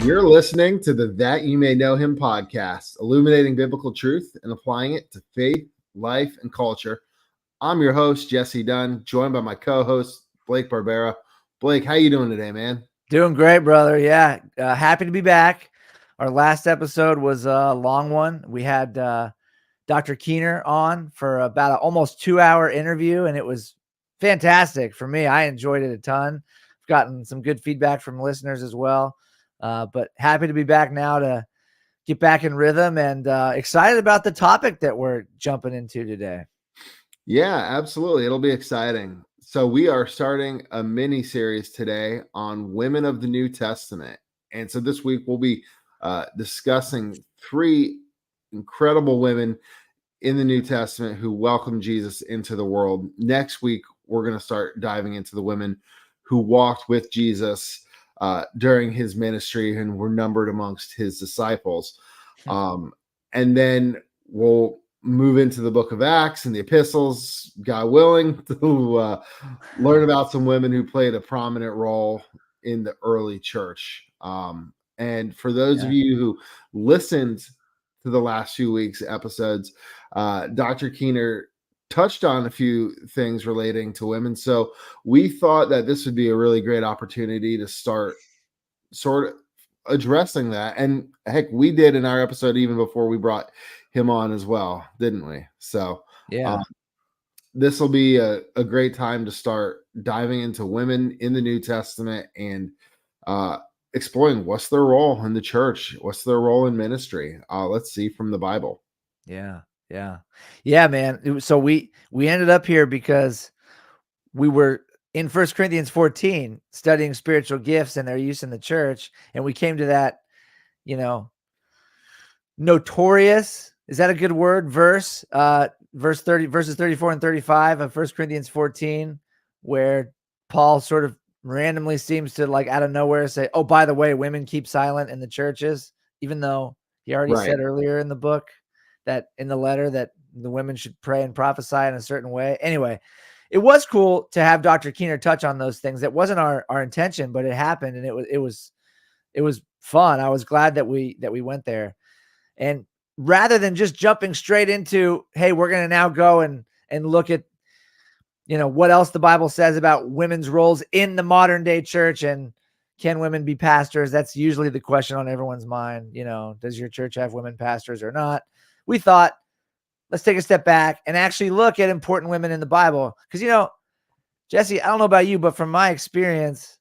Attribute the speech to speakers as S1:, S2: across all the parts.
S1: You're listening to the That You May Know Him podcast, illuminating biblical truth and applying it to faith, life, and culture. I'm your host, Jesse Dunn, joined by my co-host, Blake Barbera. Blake, how you doing today, man?
S2: Doing great, brother. Yeah, happy to be back. Our last episode was a long one. We had Dr. Keener on for about an almost 2-hour interview, and it was fantastic for me. I enjoyed it a ton. I've gotten some good feedback from listeners as well. But happy to be back now to get back in rhythm and excited about the topic that we're jumping into today.
S1: Yeah, absolutely. It'll be exciting. So we are starting a mini series today on women of the New Testament. And so this week we'll be discussing 3 incredible women in the New Testament who welcomed Jesus into the world. Next week, we're going to start diving into the women who walked with Jesus during his ministry and were numbered amongst his disciples. And then we'll move into the book of Acts and the epistles, God willing, to learn about some women who played a prominent role in the early church. And for those of you who listened to the last few weeks' episodes, Dr. Keener touched on a few things relating to women. So we thought that this would be a really great opportunity to start sort of addressing that. And heck, we did in our episode even before we brought him on as well, didn't we? So
S2: yeah,
S1: this will be a great time to start diving into women in the New Testament and exploring what's their role in the church, what's their role in ministry. Let's see from the Bible.
S2: Yeah, man. So we ended up here because we were in 1 Corinthians 14 studying spiritual gifts and their use in the church, and we came to that, notorious, is that a good word, verses 34 and 35 of 1 Corinthians 14, where Paul sort of randomly seems to, like, out of nowhere say, oh, by the way, women keep silent in the churches, even though he already said earlier in the book that in the letter that the women should pray and prophesy in a certain way. Anyway, it was cool to have Dr. Keener touch on those things. It wasn't our intention, but it happened, and it was fun. I was glad that we went there. And rather than just jumping straight into, hey, we're going to now go and look at, what else the Bible says about women's roles in the modern day church, and can women be pastors? That's usually the question on everyone's mind. Does your church have women pastors or not? We thought, let's take a step back and actually look at important women in the Bible. Because, Jesse, I don't know about you, but from my experience,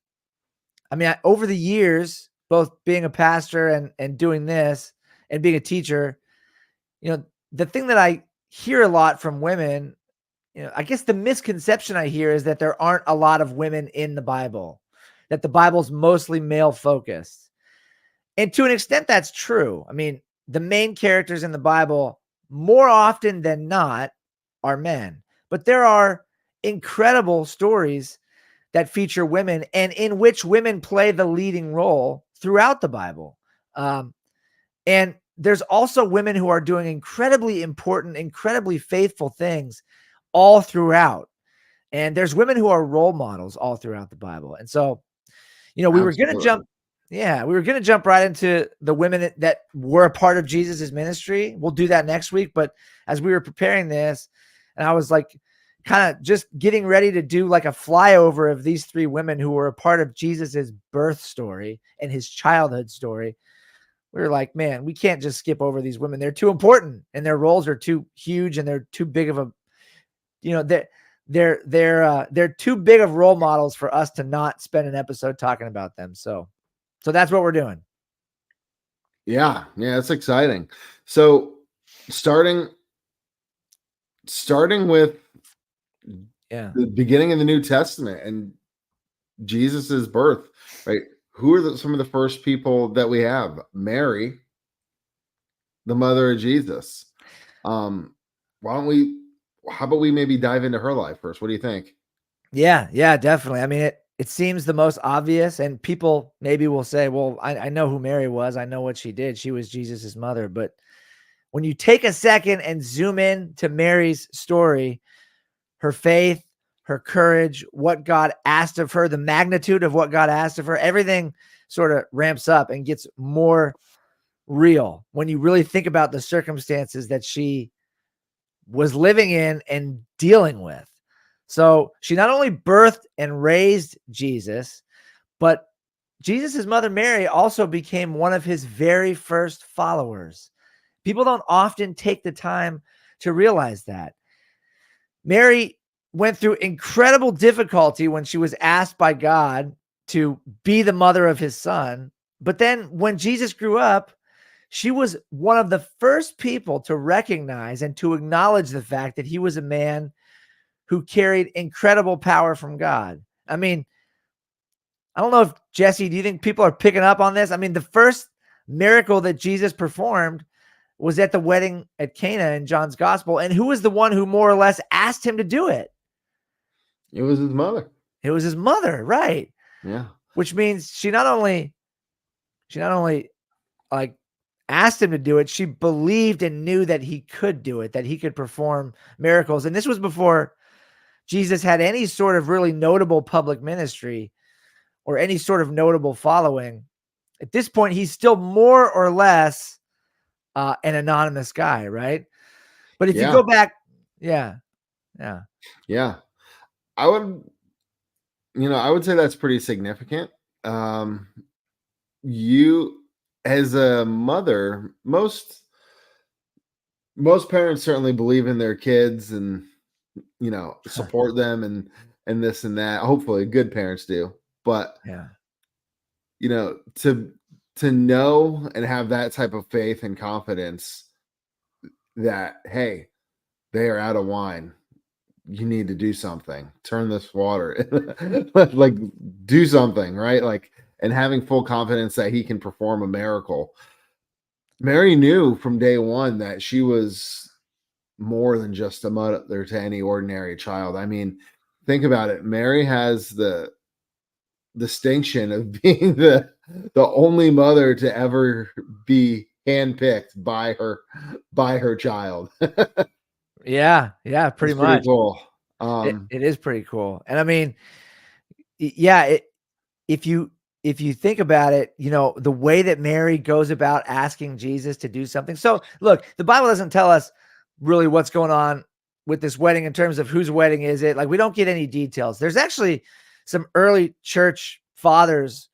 S2: over the years, both being a pastor and doing this and being a teacher, the thing that I hear a lot from women, I guess the misconception I hear is that there aren't a lot of women in the Bible, that the Bible's mostly male focused. And to an extent, that's true. The main characters in the Bible, more often than not, are men. But there are incredible stories that feature women and in which women play the leading role throughout the Bible. And there's also women who are doing incredibly important, incredibly faithful things all throughout. And there's women who are role models all throughout the Bible. And so, we were going to jump. Yeah, we were going to jump right into the women that were a part of Jesus's ministry. We'll do that next week. But as we were preparing this, and I was like, kind of just getting ready to do like a flyover of these 3 women who were a part of Jesus's birth story and his childhood story, we were like, man, we can't just skip over these women. They're too important, and their roles are too huge, and they're too big of a, they're too big of role models for us to not spend an episode talking about them. So that's what we're doing.
S1: Yeah, it's exciting. So starting with the beginning of the New Testament and Jesus's birth, right? Who are some of the first people that we have? Mary, the mother of Jesus. How about we maybe dive into her life first? What do you think?
S2: Yeah, definitely. It seems the most obvious, and people maybe will say, well, I know who Mary was. I know what she did. She was Jesus's mother. But when you take a second and zoom in to Mary's story, her faith, her courage, what God asked of her, the magnitude of what God asked of her, everything sort of ramps up and gets more real when you really think about the circumstances that she was living in and dealing with. So she not only birthed and raised Jesus, but Jesus' mother Mary also became one of his very first followers. People don't often take the time to realize that. Mary went through incredible difficulty when she was asked by God to be the mother of his son. But then when Jesus grew up, she was one of the first people to recognize and to acknowledge the fact that he was a man who carried incredible power from God. I mean, I don't know if, Jesse, do you think people are picking up on this? I mean, the first miracle that Jesus performed was at the wedding at Cana in John's gospel. And who was the one who more or less asked him to do it?
S1: It was his mother.
S2: It was his mother, right?
S1: Yeah.
S2: Which means she not only like asked him to do it, she believed and knew that he could do it, that he could perform miracles. And this was before Jesus had any sort of really notable public ministry or any sort of notable following. At this point, he's still more or less an anonymous guy, right? But if you go back, yeah.
S1: I would say that's pretty significant. You, as a mother, most parents certainly believe in their kids and, support them and this and that. Hopefully good parents do. But, to know and have that type of faith and confidence that, hey, they are out of wine. You need to do something. Turn this water, like do something, right? Like, and having full confidence that he can perform a miracle. Mary knew from day one that she was more than just a mother to any ordinary child. I mean, think about it. Mary has the distinction of being the only mother to ever be handpicked by her child.
S2: Yeah, pretty much.
S1: Pretty cool.
S2: It is pretty cool. And I mean, yeah, if you think about it, the way that Mary goes about asking Jesus to do something. So look, the Bible doesn't tell us really what's going on with this wedding in terms of whose wedding is it. Like, we don't get any details. There's actually some early church fathers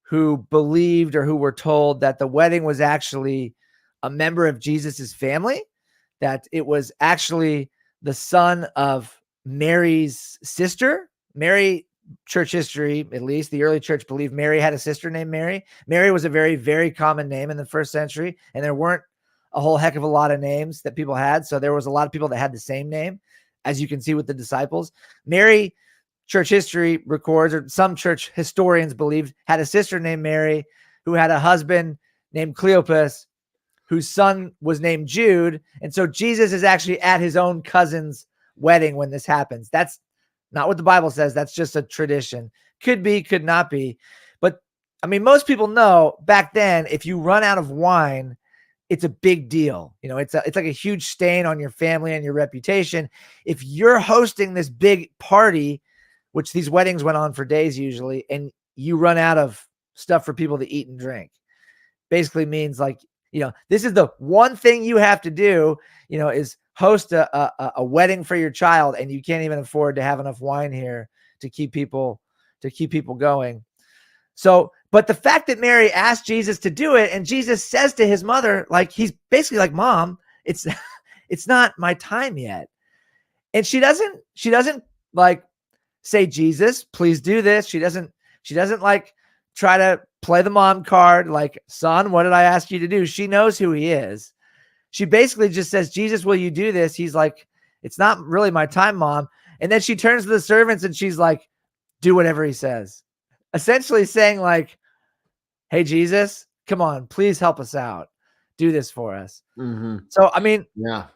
S2: who believed or who were told that the wedding was actually a member of Jesus's family, that it was actually the son of Mary's sister. Mary, church history, at least the early church believed Mary had a sister named Mary. Mary was a very, very common name in the first century, and there weren't a whole heck of a lot of names that people had. So there was a lot of people that had the same name, as you can see with the disciples. Mary, church history records, or some church historians believed, had a sister named Mary who had a husband named Cleopas, whose son was named Jude. And so Jesus is actually at his own cousin's wedding when this happens. That's not what the Bible says. That's just a tradition. Could be, could not be. But I mean, most people know back then, if you run out of wine, it's a big deal. It's like a huge stain on your family and your reputation. If you're hosting this big party, which these weddings went on for days usually, and you run out of stuff for people to eat and drink, basically means like, this is the one thing you have to do, is host a wedding for your child, and you can't even afford to have enough wine here to keep people going. So, but the fact that Mary asked Jesus to do it, and Jesus says to his mother, like, he's basically like, Mom, it's not my time yet. And she doesn't like say, Jesus, please do this. She doesn't like try to play the mom card, like, son, what did I ask you to do? She knows who he is. She basically just says, Jesus, will you do this? He's like, it's not really my time, Mom. And then she turns to the servants and she's like, do whatever he says. Essentially saying like, hey, Jesus, come on, please help us out. Do this for us.
S1: Mm-hmm.
S2: So, I mean,
S1: yeah,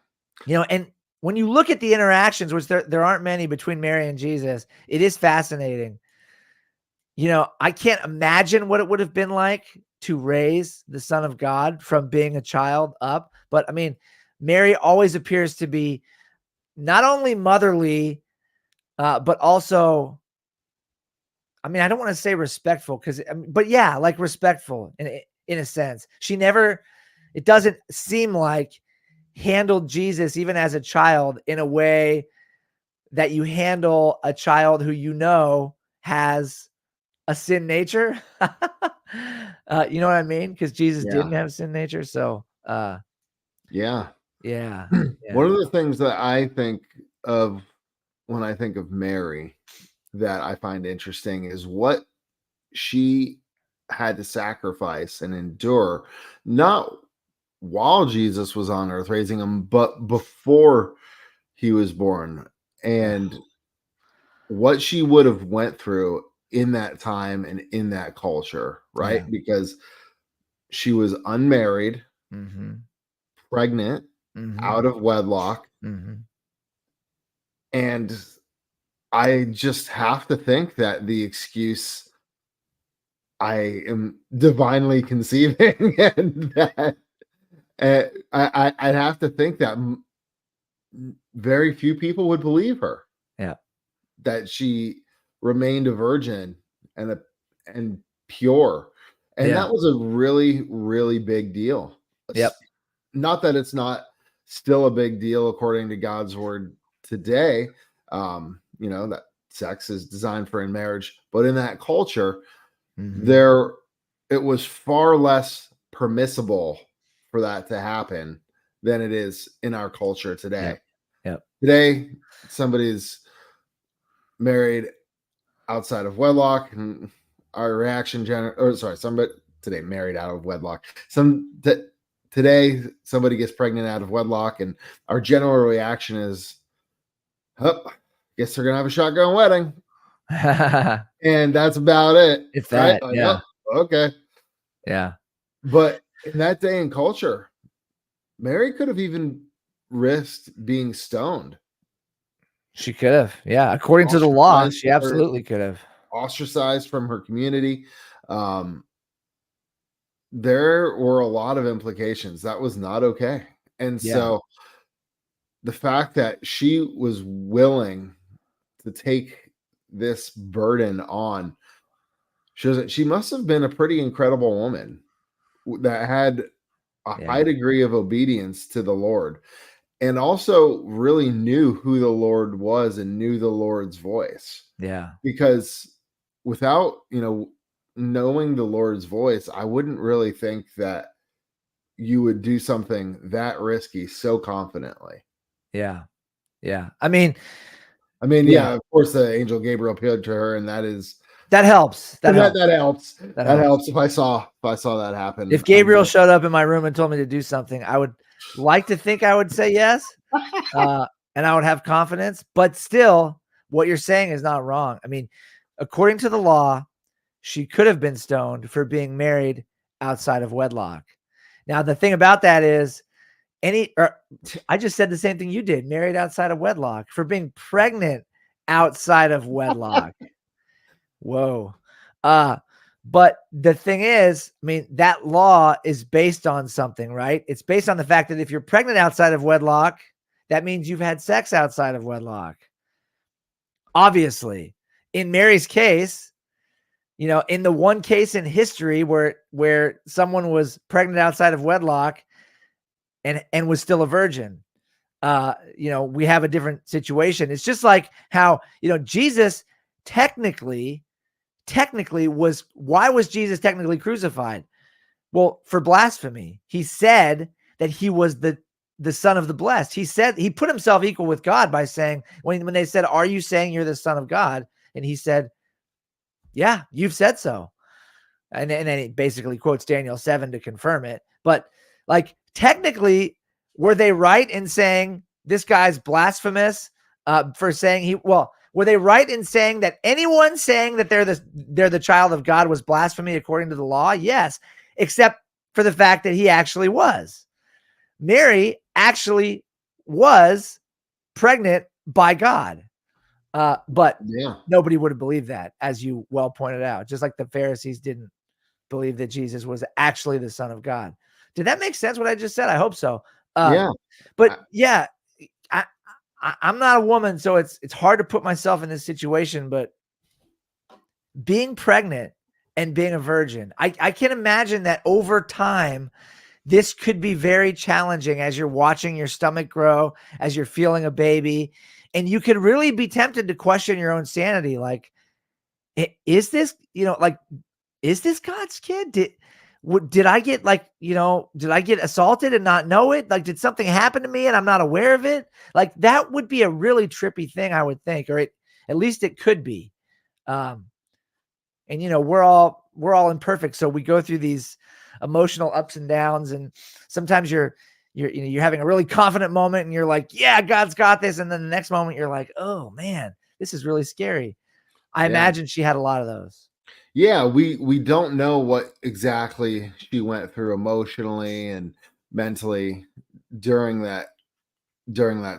S2: and when you look at the interactions, which there aren't many between Mary and Jesus, it is fascinating. I can't imagine what it would have been like to raise the Son of God from being a child up. But I mean, Mary always appears to be not only motherly, but also, I mean, I don't want to say respectful because, but yeah, like respectful in a sense. She never, it doesn't seem like, handled Jesus even as a child in a way that you handle a child who you know has a sin nature. You know what I mean? Because Jesus didn't have sin nature. So
S1: yeah.
S2: yeah.
S1: One of the things that I think of when I think of Mary that I find interesting is what she had to sacrifice and endure, not while Jesus was on earth raising him, but before he was born, and what she would have went through in that time and in that culture, right?
S2: Yeah.
S1: Because she was unmarried, pregnant, out of wedlock, and I just have to think that the excuse, I am divinely conceiving, and that I'd have to think that very few people would believe her.
S2: Yeah.
S1: That she remained a virgin and pure, and that was a really, really big deal.
S2: Yep.
S1: Not that it's not still a big deal according to God's word today. You know, that sex is designed for in marriage, but in that culture, it was far less permissible for that to happen than it is in our culture today.
S2: Yep.
S1: Today, somebody's married outside of wedlock, and our reaction somebody today married out of wedlock. Today somebody gets pregnant out of wedlock, and our general reaction is, oh, guess they're gonna have a shotgun wedding. And that's about it.
S2: If
S1: right?
S2: that, yeah.
S1: Oh, okay.
S2: Yeah.
S1: But in that day and culture, Mary could have even risked being stoned.
S2: She could have. Yeah. According to the law, she absolutely could have.
S1: Ostracized from her community. There were a lot of implications. That was not okay. And so the fact that she was willing to take this burden on shows that she must have been a pretty incredible woman that had a high degree of obedience to the Lord, and also really knew who the Lord was and knew the Lord's voice.
S2: Yeah.
S1: Because without, knowing the Lord's voice, I wouldn't really think that you would do something that risky so confidently.
S2: Yeah. Yeah. I mean,
S1: yeah, of course the angel Gabriel appeared to her, and that
S2: helps. That helps.
S1: That helps. That helps if I saw that happen.
S2: If Gabriel showed up in my room and told me to do something, I would like to think I would say yes. And I would have confidence, but still what you're saying is not wrong. I mean, according to the law, she could have been stoned for being married outside of wedlock. Now, the thing about that is I just said the same thing you did, married outside of wedlock, for being pregnant outside of wedlock. Whoa. But the thing is, I mean, that law is based on something, right? It's based on the fact that if you're pregnant outside of wedlock, that means you've had sex outside of wedlock. Obviously, in Mary's case, in the one case in history where someone was pregnant outside of wedlock and was still a virgin, we have a different situation. It's just like how, Jesus technically was, why was Jesus technically crucified? Well, for blasphemy. He said that he was the son of the blessed. He said, he put himself equal with God by saying, when they said, are you saying you're the son of God? And he said, yeah, you've said so. And then he basically quotes Daniel 7 to confirm it. But like, technically, were they right in saying this guy's blasphemous for saying were they right in saying that anyone saying that they're the child of God was blasphemy according to the law? Yes, except for the fact that he actually was. Mary actually was pregnant by God. But nobody would have believed that, as you well pointed out, just like the Pharisees didn't believe that Jesus was actually the Son of God. Did that make sense what I just said? I hope so. But yeah, I'm not a woman, so it's hard to put myself in this situation, but being pregnant and being a virgin, I can imagine that over time, this could be very challenging as you're watching your stomach grow, as you're feeling a baby, and you could really be tempted to question your own sanity. Like, is this, like, is this God's kid? Did I get did I get assaulted and not know it? Like, did something happen to me and I'm not aware of it? Like, that would be a really trippy thing, I would think, or at least it could be. And we're all imperfect, so we go through these emotional ups and downs, and sometimes you're having a really confident moment and you're like, yeah, God's got this, and then the next moment you're like, oh man, this is really scary. I imagine she had a lot of those.
S1: Yeah, we don't know what exactly she went through emotionally and mentally during that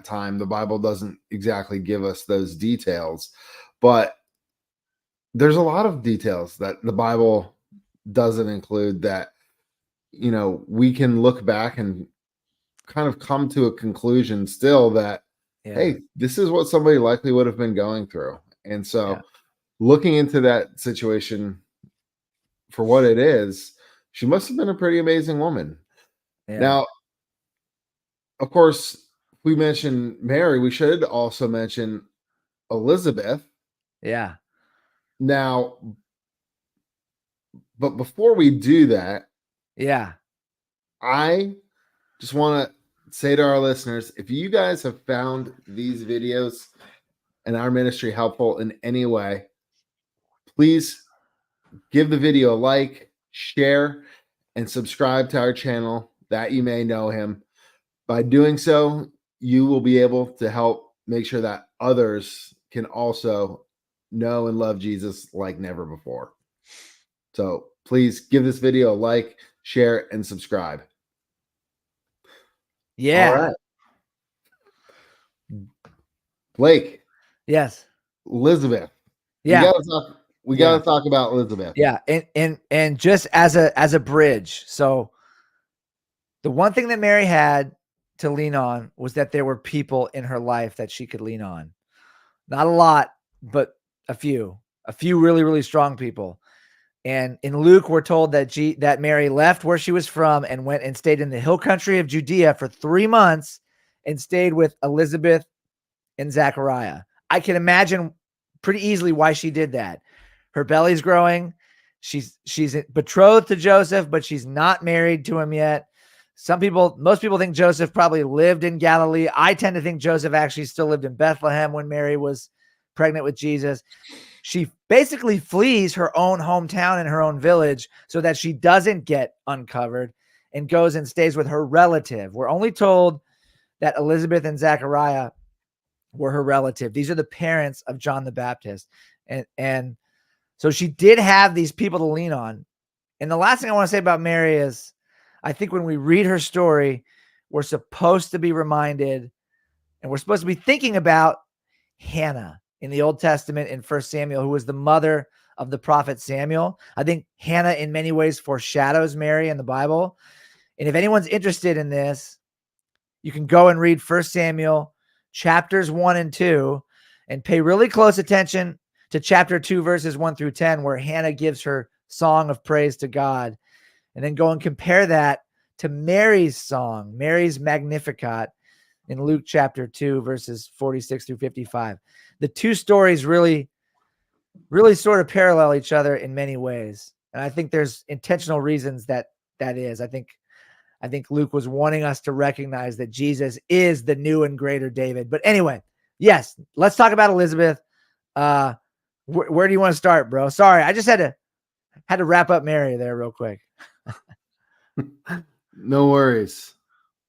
S1: time. The Bible doesn't exactly give us those details, but there's a lot of details that the Bible doesn't include that, we can look back and kind of come to a conclusion still that, hey, this is what somebody likely would have been going through. And so looking into that situation for what it is, she must have been a pretty amazing woman. Now, of course, we mentioned Mary, we should also mention Elizabeth.
S2: Yeah.
S1: Now, but before we do that, I just want to say to our listeners, if you guys have found these videos and our ministry helpful in any way, please give the video a like, share, and subscribe to our channel that you may know him. By doing so, you will be able to help make sure that others can also know and love Jesus like never before. So please give this video a like, share, and subscribe.
S2: Yeah.
S1: All right. Blake.
S2: Yes.
S1: Elizabeth.
S2: Yeah.
S1: We gotta talk about Elizabeth.
S2: Yeah. And just as a bridge. So the one thing that Mary had to lean on was that there were people in her life that she could lean on. Not a lot, but a few really, really strong people. And in Luke, we're told that Mary left where she was from and went and stayed in the hill country of Judea for 3 months and stayed with Elizabeth and Zachariah. I can imagine pretty easily why she did that. Her belly's growing. She's betrothed to Joseph, but she's not married to him yet. Most people think Joseph probably lived in Galilee. I tend to think Joseph actually still lived in Bethlehem when Mary was pregnant with Jesus. She basically flees her own hometown and her own village so that she doesn't get uncovered and goes and stays with her relative. We're only told that Elizabeth and Zachariah were her relative. These are the parents of John the Baptist. And so she did have these people to lean on. And the last thing I want to say about Mary is, I think when we read her story, we're supposed to be reminded and we're supposed to be thinking about Hannah in the Old Testament in 1 Samuel, who was the mother of the prophet Samuel. I think Hannah in many ways foreshadows Mary in the Bible. And if anyone's interested in this, you can go and read 1 Samuel chapters 1 and 2 and pay really close attention to chapter 2, verses 1 through 10, where Hannah gives her song of praise to God. And then go and compare that to Mary's song, Mary's Magnificat in Luke chapter 2, verses 46 through 55. The two stories really, really sort of parallel each other in many ways. And I think there's intentional reasons that is. I think Luke was wanting us to recognize that Jesus is the new and greater David. But anyway, yes, let's talk about Elizabeth. Where do you want to start, bro? Sorry, I just had to wrap up Mary there real quick.
S1: No worries.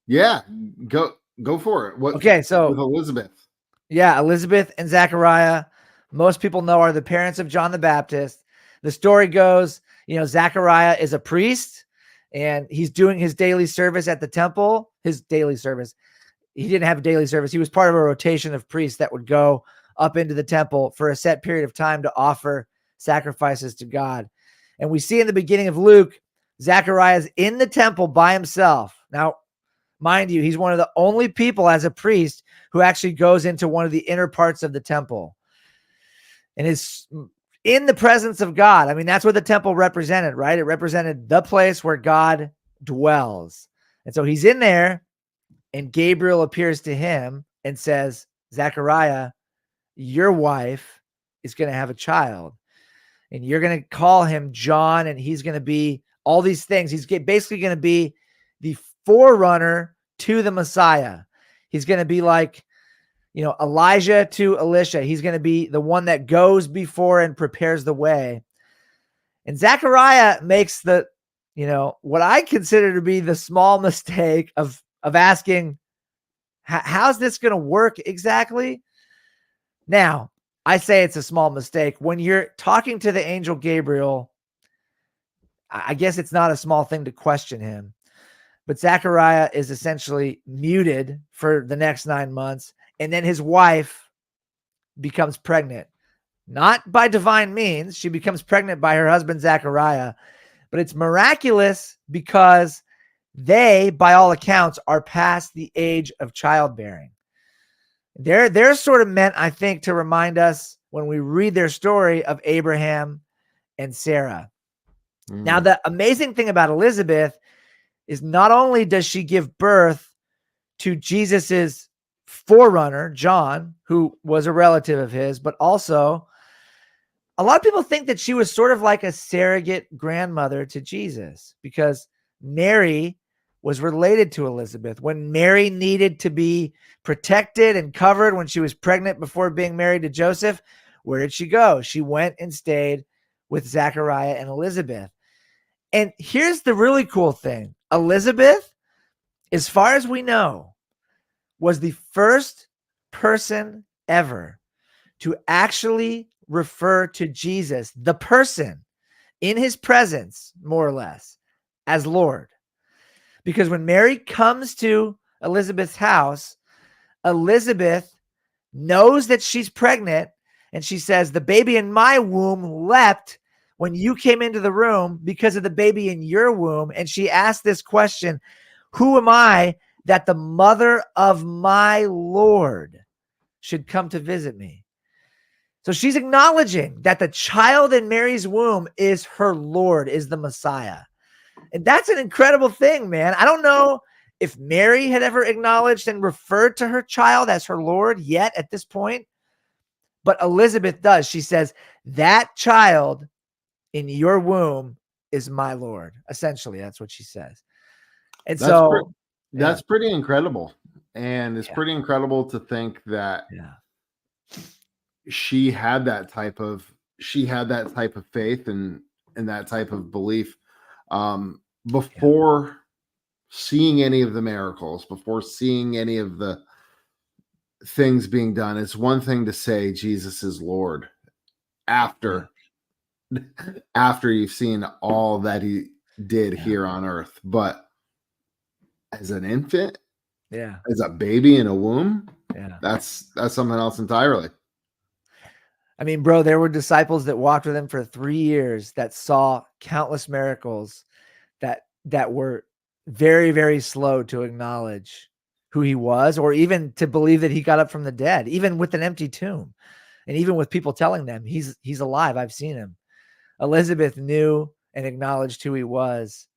S1: Yeah, go for it.
S2: Okay, so
S1: with Elizabeth.
S2: Yeah, Elizabeth and Zachariah, most people know, are the parents of John the Baptist. The story goes, Zachariah is a priest and he's doing his daily service at the temple, his daily service. He didn't have a daily service. He was part of a rotation of priests that would go up into the temple for a set period of time to offer sacrifices to God. And we see in the beginning of Luke, Zachariah is in the temple by himself. Now, mind you, he's one of the only people as a priest who actually goes into one of the inner parts of the temple. And in the presence of God. I mean, that's what the temple represented, right? It represented the place where God dwells. And so he's in there, and Gabriel appears to him and says, Zechariah, your wife is going to have a child, and you're going to call him John, and he's going to be all these things. He's basically going to be the forerunner to the Messiah. He's going to be like, you know, Elijah to Elisha. He's going to be the one that goes before and prepares the way. And Zechariah makes the, you know, what I consider to be the small mistake of asking, how's this going to work exactly? Now, I say it's a small mistake. When you're talking to the angel Gabriel, I guess it's not a small thing to question him. But Zechariah is essentially muted for the next 9 months. And then his wife becomes pregnant, not by divine means. She becomes pregnant by her husband, Zechariah. But it's miraculous because they, by all accounts, are past the age of childbearing. They're sort of meant, I think, to remind us when we read their story of Abraham and Sarah. Now, the amazing thing about Elizabeth is not only does she give birth to Jesus's forerunner, John, who was a relative of his, but also a lot of people think that she was sort of like a surrogate grandmother to Jesus, because Mary was related to Elizabeth. When Mary needed to be protected and covered when she was pregnant before being married to Joseph, where did she go? She went and stayed with Zechariah and Elizabeth. And here's the really cool thing. Elizabeth, as far as we know, was the first person ever to actually refer to Jesus, the person in his presence, more or less, as Lord. Because when Mary comes to Elizabeth's house, Elizabeth knows that she's pregnant, and she says, the baby in my womb leapt when you came into the room because of the baby in your womb. And she asked this question, who am I that the mother of my Lord should come to visit me? So she's acknowledging that the child in Mary's womb is her Lord, is the Messiah. And that's an incredible thing, man. I don't know if Mary had ever acknowledged and referred to her child as her Lord yet at this point, but Elizabeth does. She says, that child in your womb is my Lord. Essentially, that's what she says. And
S1: that's pretty incredible. And it's pretty incredible to think that she had that type of faith and that type of belief before seeing any of the miracles, before seeing any of the things being done. It's one thing to say Jesus is Lord after you've seen all that he did here on earth, but as an infant, as a baby in a womb, that's something else entirely.
S2: I mean, bro, there were disciples that walked with him for 3 years that saw countless miracles that were very, very slow to acknowledge who he was, or even to believe that he got up from the dead, even with an empty tomb. And even with people telling them he's alive, I've seen him. Elizabeth knew and acknowledged who he was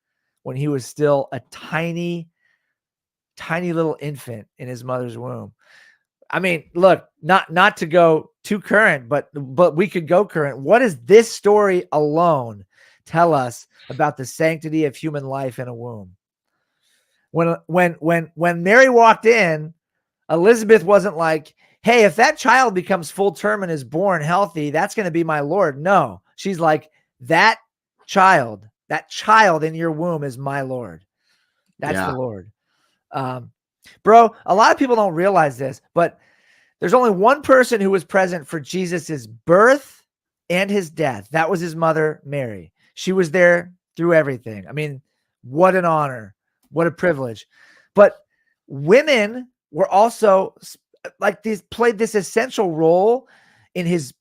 S2: when he was still a tiny, tiny little infant in his mother's womb. I mean, look, not to go too current, but we could go current. What does this story alone tell us about the sanctity of human life in a womb? When Mary walked in, Elizabeth wasn't like, hey, if that child becomes full term and is born healthy, that's going to be my Lord. No, she's like, that child in your womb is my Lord. That's the Lord. Bro, a lot of people don't realize this, but there's only one person who was present for Jesus's birth and his death. That was his mother, Mary. She was there through everything. I mean, what an honor, what a privilege. But women were also like these, played this essential role in his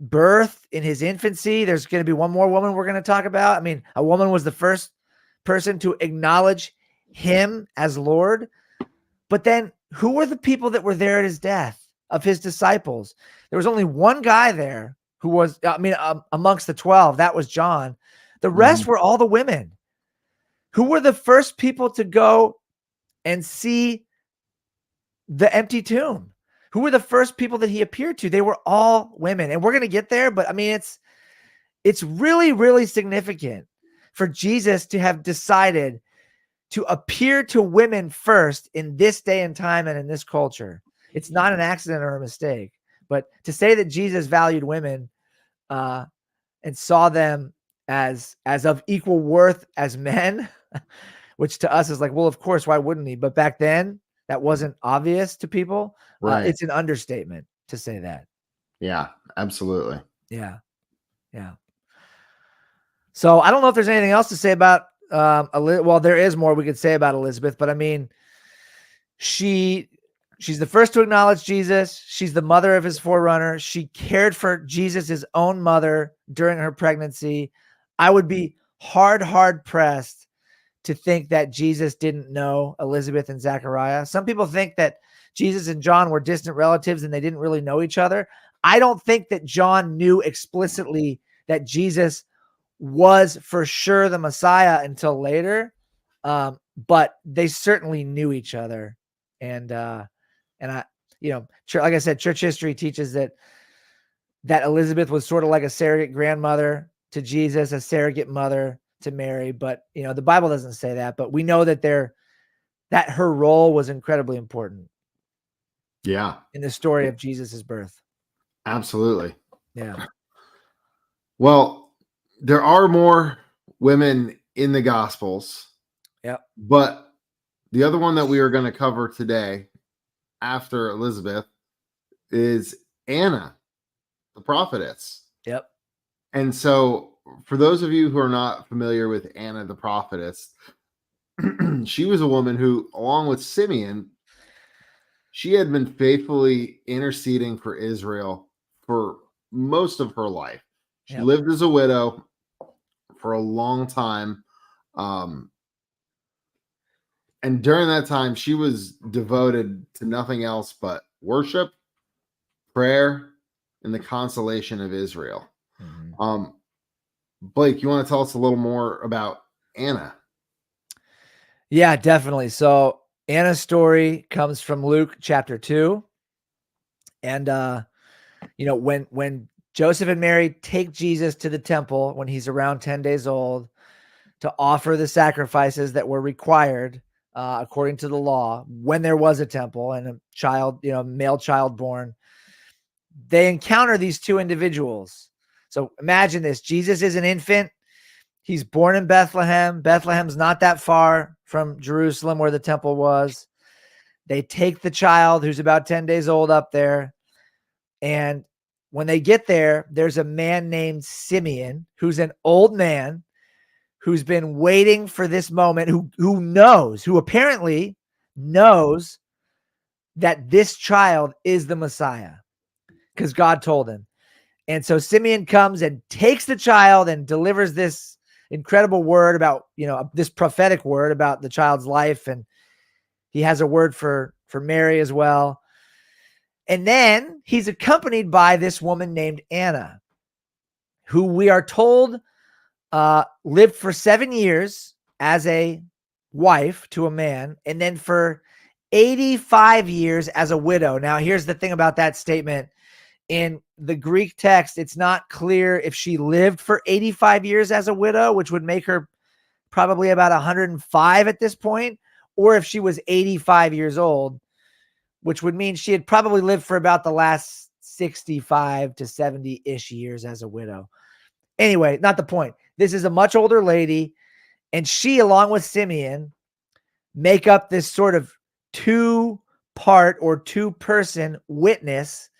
S2: birth, in his infancy. There's going to be one more woman we're going to talk about. I mean, a woman was the first person to acknowledge him as Lord. But then who were the people that were there at his death, of his disciples? There was only one guy there who was, I mean, amongst the 12, that was John. The rest
S1: Mm-hmm.
S2: were all the women. Who were the first people to go and see the empty tomb? Who were the first people that he appeared to? They were all women. And we're going to get there, but I mean, it's really, really significant for Jesus to have decided to appear to women first in this day and time and in this culture. It's not an accident or a mistake, but to say that Jesus valued women and saw them as of equal worth as men, which to us is like, well, of course, why wouldn't he? But back then, that wasn't obvious to people.
S1: Right.
S2: It's an understatement to say that.
S1: Yeah, absolutely.
S2: Yeah. Yeah. So I don't know if there's anything else to say about, well, there is more we could say about Elizabeth, but I mean, she's the first to acknowledge Jesus. She's the mother of his forerunner. She cared for Jesus' own mother during her pregnancy. I would be hard pressed to think that Jesus didn't know Elizabeth and Zechariah. Some people think that Jesus and John were distant relatives and they didn't really know each other. I don't think that John knew explicitly that Jesus was for sure the Messiah until later. But they certainly knew each other. And I, like I said, church history teaches that Elizabeth was sort of like a surrogate grandmother to Jesus, a surrogate mother to Mary. But, the Bible doesn't say that, but we know that that her role was incredibly important.
S1: Yeah.
S2: In the story of Jesus's birth.
S1: Absolutely.
S2: Yeah.
S1: Well, there are more women in the Gospels.
S2: Yep.
S1: But the other one that we are going to cover today after Elizabeth is Anna, the prophetess.
S2: Yep.
S1: And so for those of you who are not familiar with Anna, the prophetess, she was a woman who, along with Simeon, she had been faithfully interceding for Israel for most of her life. She lived as a widow for a long time. And during that time, she was devoted to nothing else but worship, prayer, and the consolation of Israel. Mm-hmm. Blake, you want to tell us a little more about Anna?
S2: Yeah, definitely. So Anna's story comes from Luke chapter 2. And, when Joseph and Mary take Jesus to the temple when he's around 10 days old to offer the sacrifices that were required according to the law when there was a temple and a child, male child born, they encounter these two individuals. So imagine this. Jesus is an infant. He's born in Bethlehem. Bethlehem's not that far from Jerusalem where the temple was. They take the child who's about 10 days old up there. And when they get there, there's a man named Simeon, who's an old man who's been waiting for this moment, who apparently knows that this child is the Messiah because God told him. And so Simeon comes and takes the child and delivers this incredible word about, this prophetic word about the child's life. And he has a word for Mary as well. And then he's accompanied by this woman named Anna, who we are told lived for 7 years as a wife to a man, and then for 85 years as a widow. Now, here's the thing about that statement. In the Greek text, it's not clear if she lived for 85 years as a widow, which would make her probably about 105 at this point, or if she was 85 years old, which would mean she had probably lived for about the last 65 to 70-ish years as a widow. Anyway, not the point. This is a much older lady, and she, along with Simeon, make up this sort of two-part or two-person witness.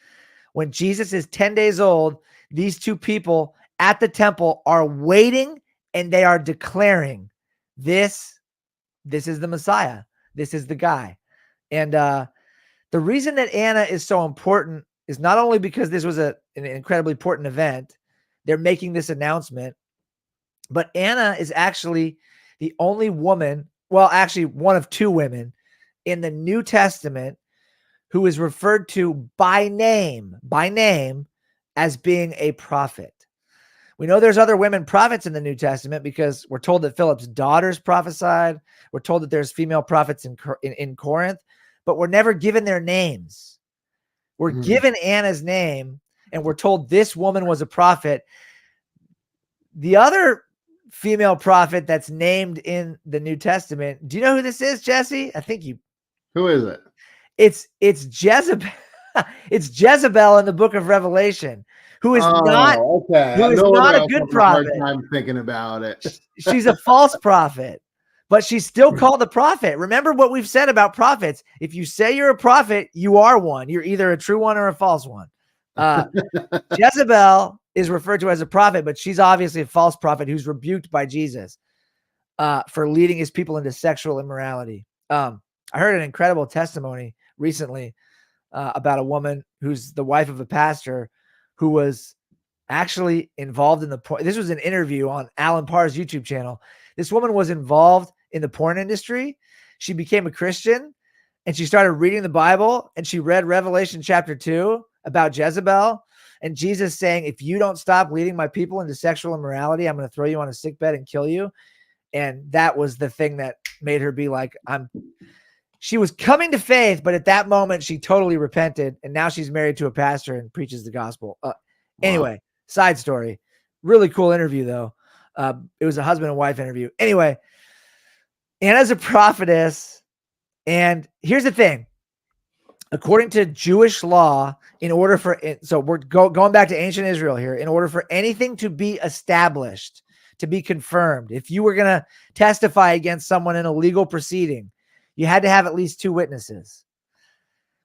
S2: When Jesus is 10 days old, these two people at the temple are waiting, and they are declaring, this is the Messiah. This is the guy. And the reason that Anna is so important is not only because this was an incredibly important event, they're making this announcement, but Anna is actually the only woman, well, actually one of two women in the New Testament who is referred to by name as being a prophet. We know there's other women prophets in the New Testament because we're told that Philip's daughters prophesied. We're told that there's female prophets in Corinth, but we're never given their names. We're given Anna's name, and we're told this woman was a prophet. The other female prophet that's named in the New Testament, do you know who this is, Jesse? I think you.
S1: Who is it?
S2: It's Jezebel. It's Jezebel in the book of Revelation, who is not a good prophet.
S1: I'm thinking about it.
S2: She's a false prophet, but she's still called a prophet. Remember what we've said about prophets. If you say you're a prophet, you are one. You're either a true one or a false one. Jezebel is referred to as a prophet, but she's obviously a false prophet who's rebuked by Jesus for leading his people into sexual immorality. I heard an incredible testimony recently about a woman who's the wife of a pastor who was actually involved in this was an interview on Alan Parr's YouTube channel. This woman was involved in the porn industry. She became a Christian and she started reading the Bible, and she read Revelation chapter 2 about Jezebel and Jesus saying, if you don't stop leading my people into sexual immorality, I'm going to throw you on a sickbed and kill you. And that was the thing that made her be like, she was coming to faith, but at that moment she totally repented, and now she's married to a pastor and preaches the gospel. Anyway, side story. Really cool interview though. It was a husband and wife interview. Anyway, Anna's a prophetess, and here's the thing. According to Jewish law, in order for it, so we're going back to ancient Israel here, in order for anything to be established, to be confirmed, if you were going to testify against someone in a legal proceeding, you had to have at least 2 witnesses.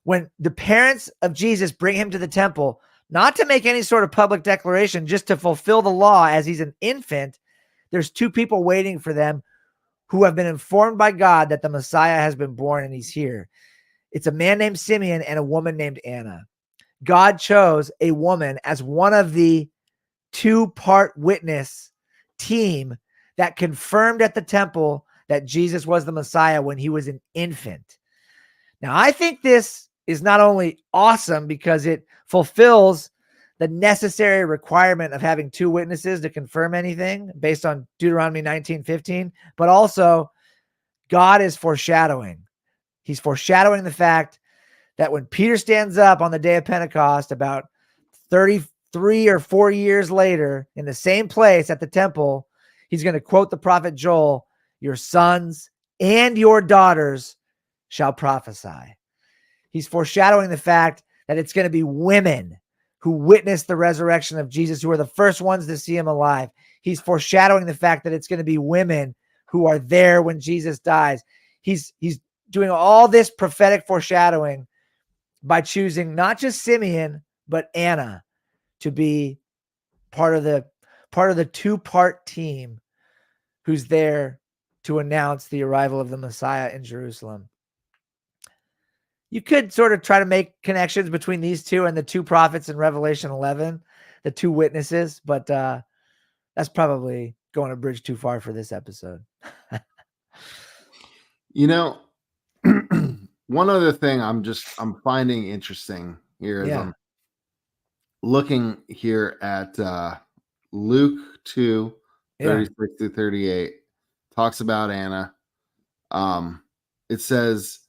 S2: When the parents of Jesus bring him to the temple, not to make any sort of public declaration, just to fulfill the law as he's an infant, there's 2 people waiting for them who have been informed by God that the Messiah has been born and he's here. It's a man named Simeon and a woman named Anna. God chose a woman as one of the 2-part witness team that confirmed at the temple that Jesus was the Messiah when he was an infant. Now, I think this is not only awesome because it fulfills the necessary requirement of having 2 witnesses to confirm anything based on Deuteronomy 19:15, but also God is foreshadowing. He's foreshadowing the fact that when Peter stands up on the day of Pentecost, about 33 or 4 years later, in the same place at the temple, he's going to quote the prophet Joel, your sons and your daughters shall prophesy. He's foreshadowing the fact that it's going to be women who witness the resurrection of Jesus, who are the first ones to see him alive. He's foreshadowing the fact that it's going to be women who are there when Jesus dies. He's doing all this prophetic foreshadowing by choosing not just Simeon, but Anna to be part of the 2-part team who's there to announce the arrival of the Messiah in Jerusalem. You could sort of try to make connections between these 2 and the 2 prophets in Revelation 11, the 2 witnesses, but that's probably going a bridge too far for this episode.
S1: You know, one other thing I'm finding interesting here is I'm looking here at Luke 2, 36 through 38, talks about Anna. It says,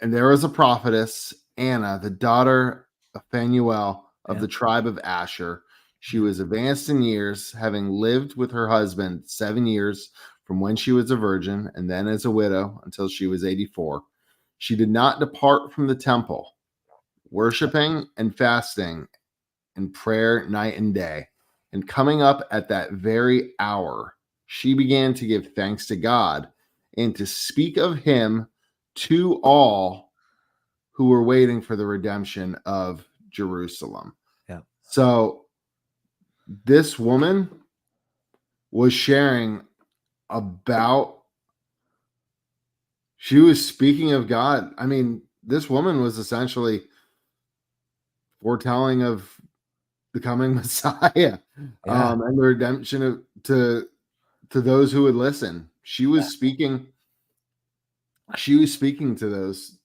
S1: and there was a prophetess, Anna, the daughter of Phanuel of the tribe of Asher. She was advanced in years, having lived with her husband 7 years from when she was a virgin, and then as a widow until she was 84. She did not depart from the temple, worshiping and fasting and prayer night and day. And coming up at that very hour, she began to give thanks to God and to speak of him to all who were waiting for the redemption of Jerusalem.
S2: Yeah.
S1: So this woman was sharing she was speaking of God. I mean, this woman was essentially foretelling of the coming Messiah and the redemption to those who would listen. She was speaking to those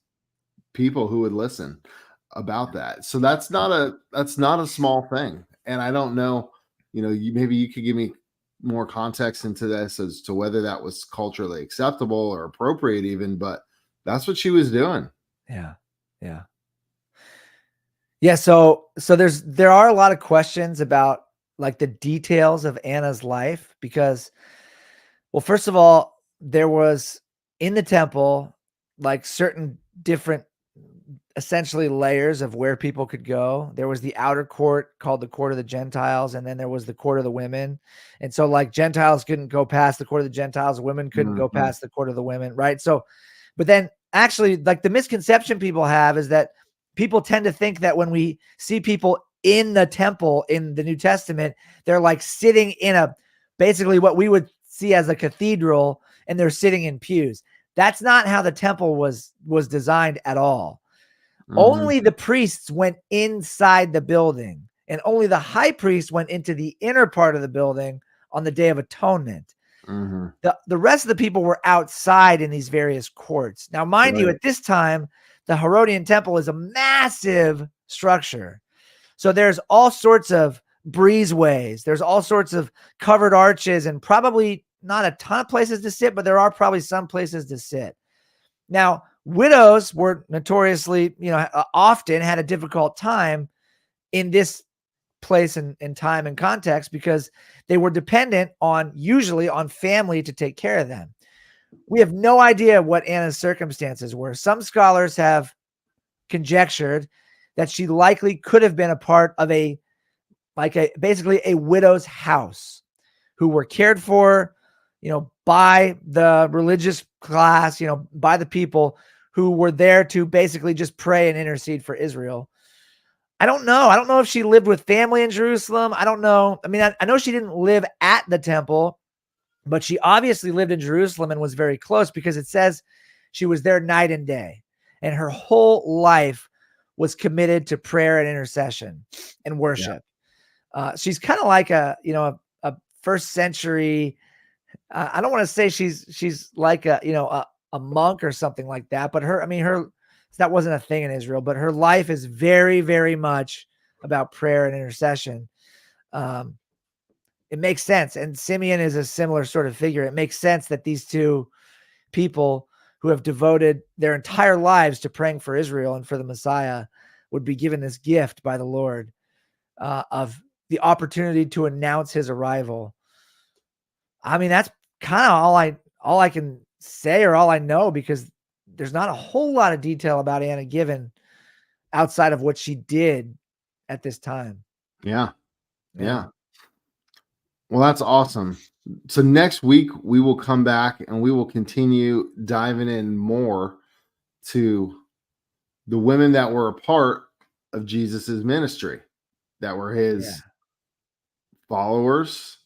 S1: people who would listen. about that. So that's not a small thing. And I don't know, maybe you could give me more context into this as to whether that was culturally acceptable or appropriate even, but that's what she was doing.
S2: Yeah. Yeah. Yeah. So there are a lot of questions about like the details of Anna's life because, well, first of all, there was in the temple, like certain different essentially layers of where people could go. There was the outer court called the court of the Gentiles, and then there was the court of the women. And so like Gentiles couldn't go past the court of the Gentiles, women couldn't go past the court of the women, right? So, but then actually like the misconception people have is that people tend to think that when we see people in the temple in the New Testament, they're like sitting in a basically what we would see as a cathedral, and they're sitting in pews. That's not how the temple was designed at all. Only the priests went inside the building, and only the high priest went into the inner part of the building on the Day of Atonement. The rest of the people were outside in these various courts. Now, mind you, at this time, the Herodian temple is a massive structure. So there's all sorts of breezeways. There's all sorts of covered arches and probably not a ton of places to sit, but there are probably some places to sit. Now, widows were notoriously, often had a difficult time in this place and time and context because they were dependent usually on family to take care of them. We have no idea what Anna's circumstances were. Some scholars have conjectured that she likely could have been a part of basically a widow's house who were cared for, by the religious class, by the people who were there to basically just pray and intercede for Israel. I don't know. I don't know if she lived with family in Jerusalem. I don't know. I mean, I know she didn't live at the temple, but she obviously lived in Jerusalem and was very close because it says she was there night and day. And her whole life was committed to prayer and intercession and worship. Yeah. She's kind of like a first century. I don't want to say she's like a monk or something like that, but that wasn't a thing in Israel, but her life is very, very much about prayer and intercession. It makes sense. And Simeon is a similar sort of figure. It makes sense that these two people who have devoted their entire lives to praying for Israel and for the Messiah would be given this gift by the Lord of the opportunity to announce his arrival. I mean, that's kind of all I can say or all I know, because there's not a whole lot of detail about Anna given outside of what she did at this time.
S1: Yeah. Well, that's awesome. So next week we will come back and we will continue diving in more to the women that were a part of Jesus's ministry, that were his followers,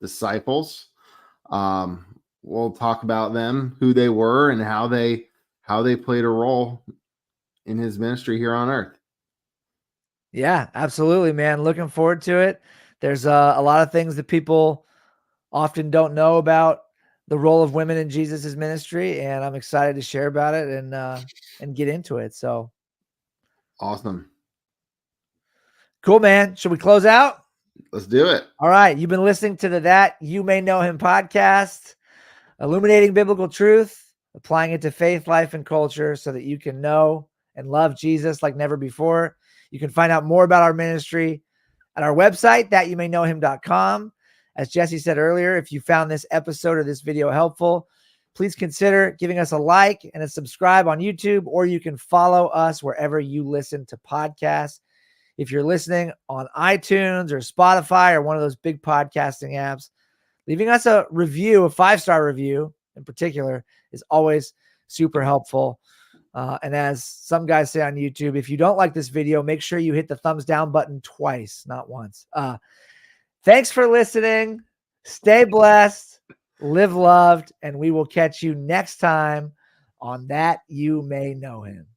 S1: disciples. We'll talk about them, who they were, and how they played a role in his ministry here on earth.
S2: Yeah, absolutely, man. Looking forward to it. There's a lot of things that people often don't know about the role of women in Jesus's ministry, and I'm excited to share about it and get into it. So
S1: awesome.
S2: Cool, man. Should we close out?
S1: Let's do it.
S2: All right. You've been listening to the That You May Know Him podcast, illuminating biblical truth, applying it to faith, life, and culture so that you can know and love Jesus like never before. You can find out more about our ministry at our website, thatyoumayknowhim.com. As Jesse said earlier, if you found this episode or this video helpful, please consider giving us a like and a subscribe on YouTube, or you can follow us wherever you listen to podcasts. If you're listening on iTunes or Spotify or one of those big podcasting apps, leaving us a review, a 5-star review in particular, is always super helpful. And as some guys say on YouTube, if you don't like this video, make sure you hit the thumbs down button twice, not once. Thanks for listening. Stay blessed, live loved, and we will catch you next time on That You May Know Him.